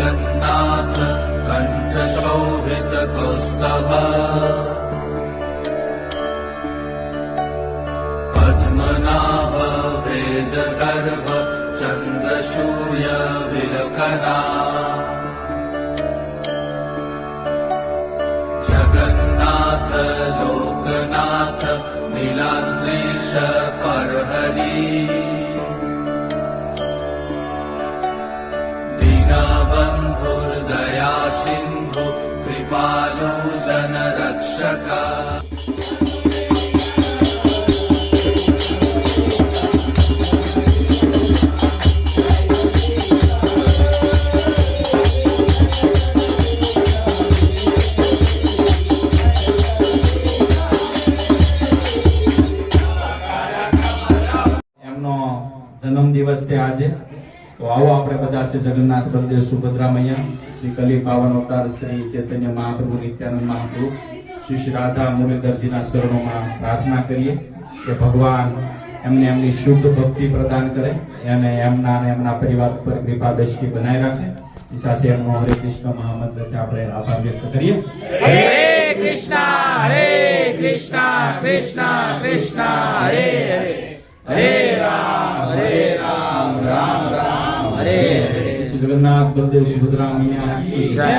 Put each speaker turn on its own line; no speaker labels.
जगन्नाथ कंठशोभित कौस्तभ पद्मनाभ वेद गर्भ चंद्रशूय विलखना जगन्नाथ लोकनाथ नीलाद्रीश परहरि दीनबन्धुर्दया सिन्धु कृपालु जनरक्षक
जन्म दिवस से आज तो आओ आपणे बधा से जगन्नाथ बलदेव सुभद्रा मैया श्री कली पावन अवतार श्री चैतन्य महाप्रभु नित्यानंद महाप्रभु श्री श्री राधा मुरलीधर जी ना शरणों में प्रार्थना करिए कि भगवान एमने एमनी शुद्ध भक्ति प्रदान करे અને એમના અને એમના પરિવાર પર કૃપા દ્રષ્ટિ બનાવી રાખે એ સાથે એમનો હરે કૃષ્ણ મહામંત્રથી આપણે આભાર વ્યક્ત કરીએ
હરે કૃષ્ણ કૃષ્ણ કૃષ્ણ હરે હરે हरे राम राम राम हरे हरे।
श्री जगन्नाथ बलदेव सुभद्रा मैया की जय।